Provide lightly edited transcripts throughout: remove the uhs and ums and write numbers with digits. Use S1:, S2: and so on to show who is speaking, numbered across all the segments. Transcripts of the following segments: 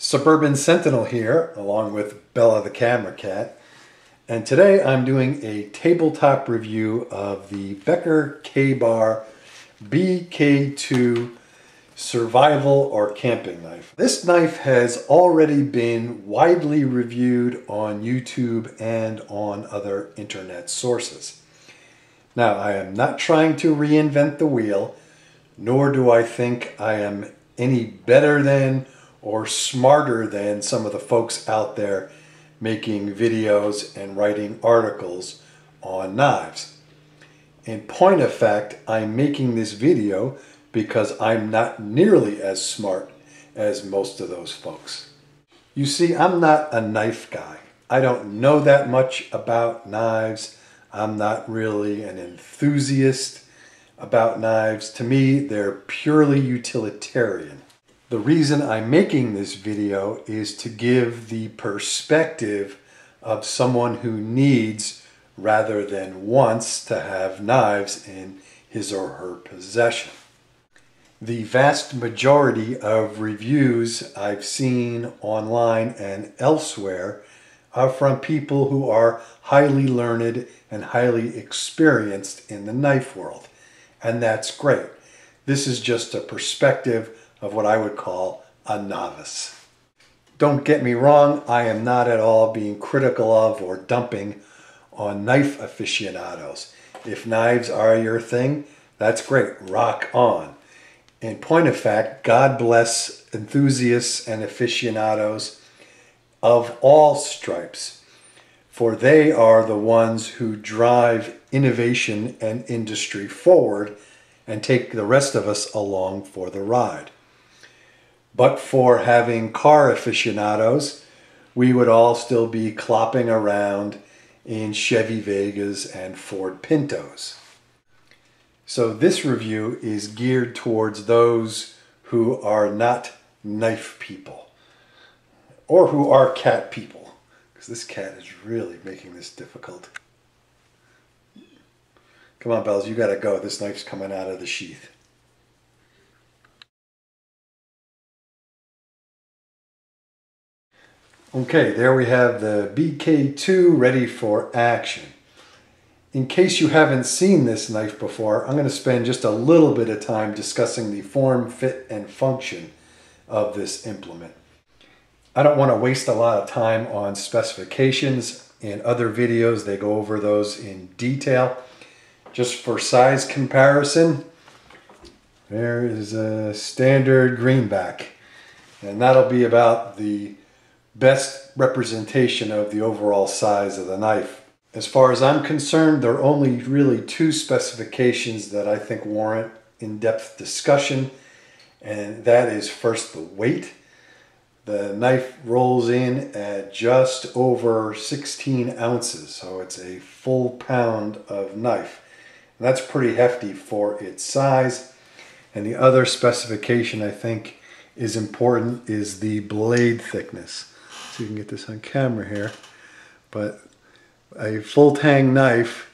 S1: Suburban Sentinel here, along with Bella the camera cat, and today I'm doing a tabletop review of the Becker-Kabar BK2 survival or camping knife. This knife has already been widely reviewed on YouTube and on other internet sources. Now, I am not trying to reinvent the wheel, nor do I think I am any better than or smarter than some of the folks out there making videos and writing articles on knives. In point of fact, I'm making this video because I'm not nearly as smart as most of those folks. You see, I'm not a knife guy. I don't know that much about knives. I'm not really an enthusiast about knives. To me, they're purely utilitarian. The reason I'm making this video is to give the perspective of someone who needs rather than wants to have knives in his or her possession. The vast majority of reviews I've seen online and elsewhere are from people who are highly learned and highly experienced in the knife world. And that's great. This is just a perspective of what I would call a novice. Don't get me wrong, I am not at all being critical of or dumping on knife aficionados. If knives are your thing, that's great, rock on. In point of fact, God bless enthusiasts and aficionados of all stripes, for they are the ones who drive innovation and industry forward and take the rest of us along for the ride. But for having car aficionados, we would all still be clopping around in Chevy Vegas and Ford Pintos. So this review is geared towards those who are not knife people, or who are cat people, because this cat is really making this difficult. Come on, Bells, you gotta go. This knife's coming out of the sheath. Okay, there we have the BK2 ready for action. In case you haven't seen this knife before, I'm going to spend just a little bit of time discussing the form, fit, and function of this implement. I don't want to waste a lot of time on specifications. In other videos, they go over those in detail. Just for size comparison, there is a standard greenback, and that'll be about the best representation of the overall size of the knife. As far as I'm concerned, there are only really two specifications that I think warrant in-depth discussion, and that is first the weight. The knife rolls in at just over 16 ounces, so it's a full pound of knife. And that's pretty hefty for its size. And the other specification I think is important is the blade thickness. So you can get this on camera here, but a full tang knife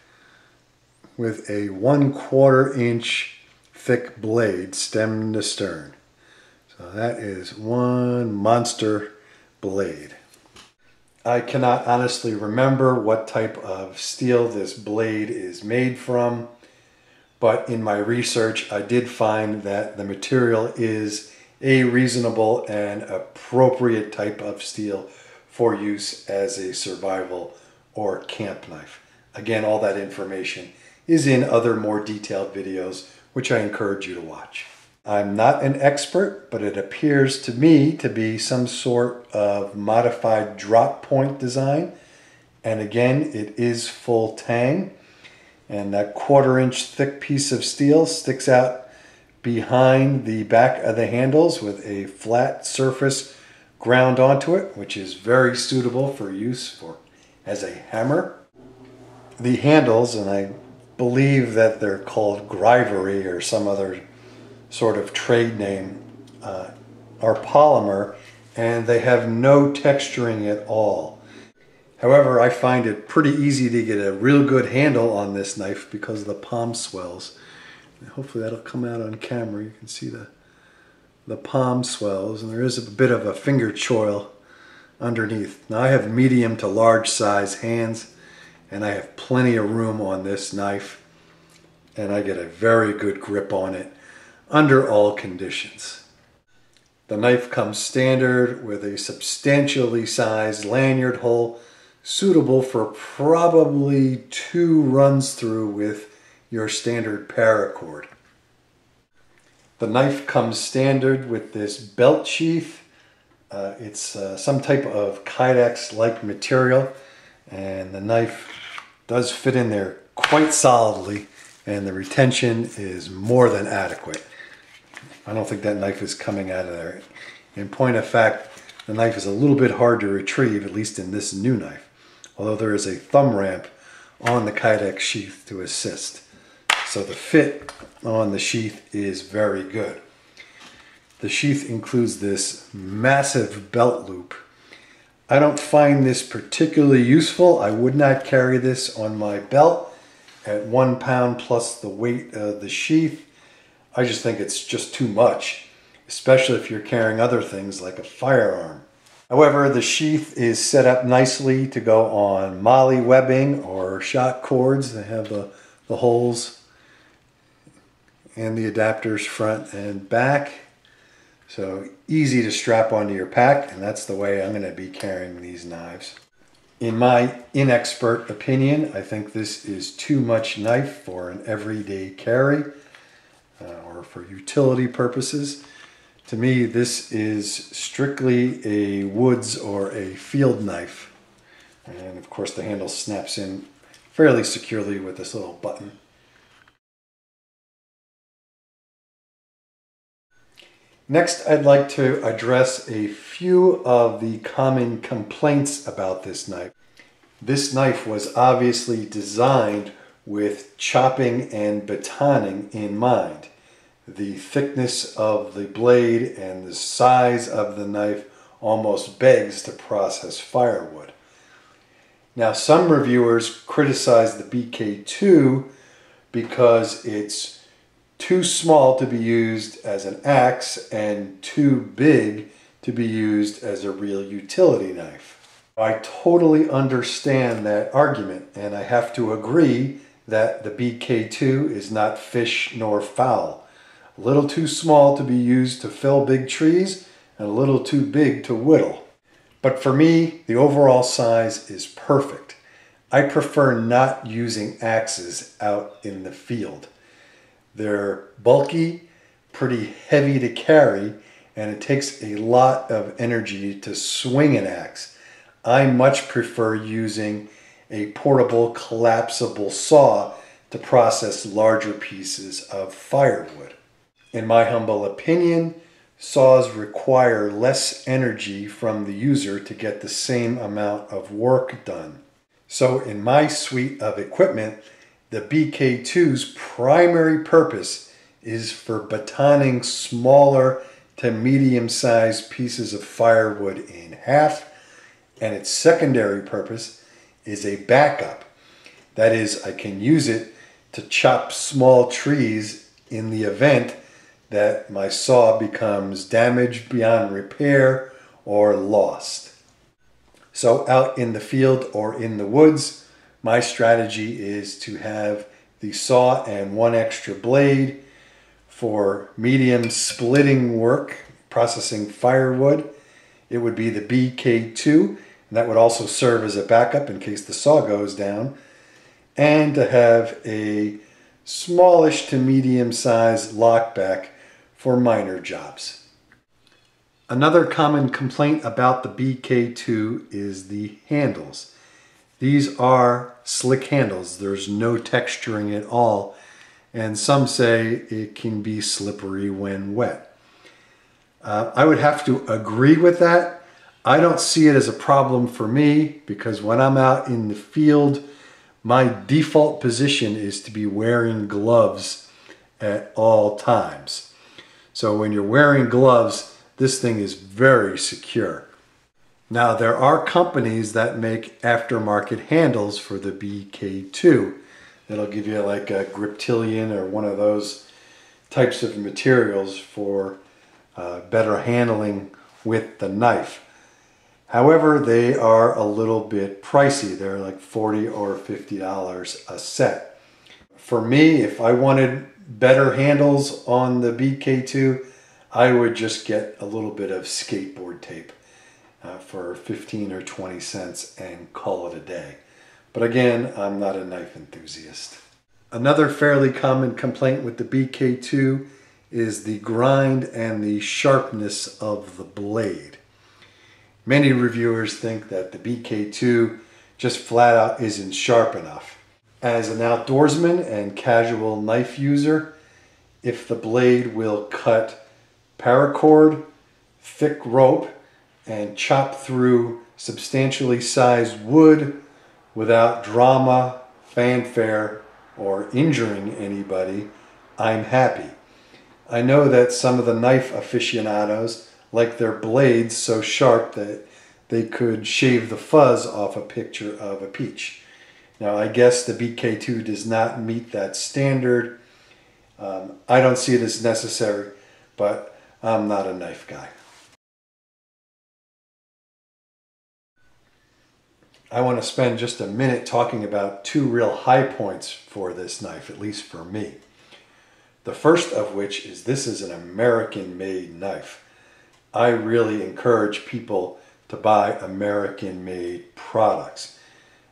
S1: with a 1/4 inch thick blade, stem to stern. So that is one monster blade. I cannot honestly remember what type of steel this blade is made from, but in my research I did find that the material is a reasonable and appropriate type of steel for use as a survival or camp knife. Again, all that information is in other more detailed videos, which I encourage you to watch. I'm not an expert, but it appears to me to be some sort of modified drop point design. And again, it is full tang. And that 1/4 inch thick piece of steel sticks out behind the back of the handles with a flat surface ground onto it, which is very suitable for use as a hammer. The handles, and I believe that they're called Grivery or some other sort of trade name, are polymer, and they have no texturing at all. However, I find it pretty easy to get a real good handle on this knife because of the palm swells. Hopefully that'll come out on camera. You can see the the palm swells, and there is a bit of a finger choil underneath. Now I have medium to large size hands, and I have plenty of room on this knife, and I get a very good grip on it under all conditions. The knife comes standard with a substantially sized lanyard hole suitable for probably 2 runs through with your standard paracord. The knife comes standard with this belt sheath. It's some type of Kydex-like material, and the knife does fit in there quite solidly, and the retention is more than adequate. I don't think that knife is coming out of there. In point of fact, the knife is a little bit hard to retrieve, at least in this new knife, although there is a thumb ramp on the Kydex sheath to assist. So the fit on the sheath is very good. The sheath includes this massive belt loop. I don't find this particularly useful. I would not carry this on my belt at 1 pound plus the weight of the sheath. I just think it's just too much, especially if you're carrying other things like a firearm. However, the sheath is set up nicely to go on molly webbing or shot cords. They have the holes and the adapters front and back. So easy to strap onto your pack, and that's the way I'm going to be carrying these knives. In my inexpert opinion, I think this is too much knife for an everyday carry or for utility purposes. To me, this is strictly a woods or a field knife. And of course the handle snaps in fairly securely with this little button. Next, I'd like to address a few of the common complaints about this knife. This knife was obviously designed with chopping and batoning in mind. The thickness of the blade and the size of the knife almost begs to process firewood. Now, some reviewers criticize the BK2 because it's too small to be used as an axe and too big to be used as a real utility knife. I totally understand that argument, and I have to agree that the BK2 is not fish nor fowl. A little too small to be used to fell big trees and a little too big to whittle. But for me, the overall size is perfect. I prefer not using axes out in the field. They're bulky, pretty heavy to carry, and it takes a lot of energy to swing an axe. I much prefer using a portable collapsible saw to process larger pieces of firewood. In my humble opinion, saws require less energy from the user to get the same amount of work done. So in my suite of equipment, the BK2's primary purpose is for batoning smaller to medium-sized pieces of firewood in half, and its secondary purpose is a backup. That is, I can use it to chop small trees in the event that my saw becomes damaged beyond repair or lost. So out in the field or in the woods, my strategy is to have the saw and 1 extra blade for medium splitting work, processing firewood. It would be the BK2, and that would also serve as a backup in case the saw goes down, and to have a smallish to medium sized lockback for minor jobs. Another common complaint about the BK2 is the handles. These are slick handles. There's no texturing at all, and some say it can be slippery when wet. I would have to agree with that. I don't see it as a problem for me because when I'm out in the field, my default position is to be wearing gloves at all times. So when you're wearing gloves, this thing is very secure. Now, there are companies that make aftermarket handles for the BK2. That'll give you like a Griptilian or one of those types of materials for better handling with the knife. However, they are a little bit pricey. They're like $40 or $50 a set. For me, if I wanted better handles on the BK2, I would just get a little bit of skateboard tape for 15 or 20 cents and call it a day. But again, I'm not a knife enthusiast. Another fairly common complaint with the BK2 is the grind and the sharpness of the blade. Many reviewers think that the BK2 just flat out isn't sharp enough. As an outdoorsman and casual knife user, if the blade will cut paracord, thick rope, and chop through substantially sized wood without drama, fanfare, or injuring anybody, I'm happy. I know that some of the knife aficionados like their blades so sharp that they could shave the fuzz off a picture of a peach. Now, I guess the BK2 does not meet that standard. I don't see it as necessary, but I'm not a knife guy. I want to spend just a minute talking about two real high points for this knife, at least for me. The first of which is this is an American-made knife. I really encourage people to buy American-made products.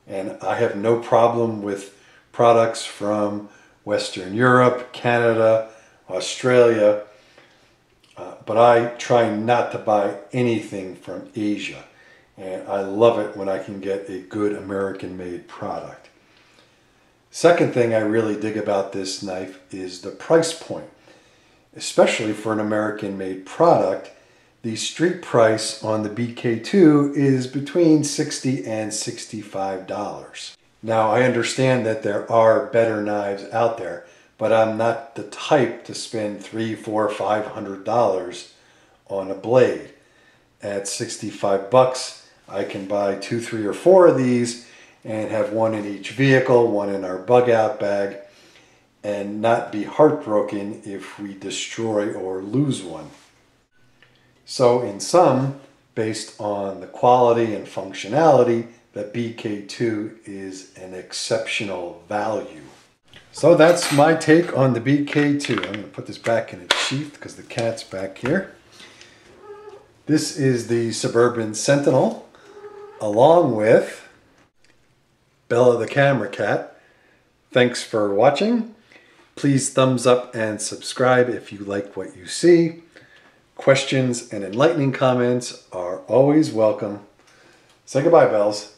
S1: And I have no problem with products from Western Europe, Canada, Australia, but I try not to buy anything from Asia. And I love it when I can get a good American-made product. Second thing I really dig about this knife is the price point. Especially for an American-made product, the street price on the BK2 is between $60 and $65. Now, I understand that there are better knives out there, but I'm not the type to spend $300, $400, $500 on a blade. At 65 bucks, I can buy 2, 3, or 4 of these and have one in each vehicle, one in our bug out bag, and not be heartbroken if we destroy or lose one. So in sum, based on the quality and functionality, the BK2 is an exceptional value. So that's my take on the BK2. I'm going to put this back in its sheath because the cat's back here. This is the Suburban Sentinel, along with Bella the Camera Cat. Thanks for watching. Please thumbs up and subscribe if you like what you see. Questions and enlightening comments are always welcome. Say goodbye, Bells.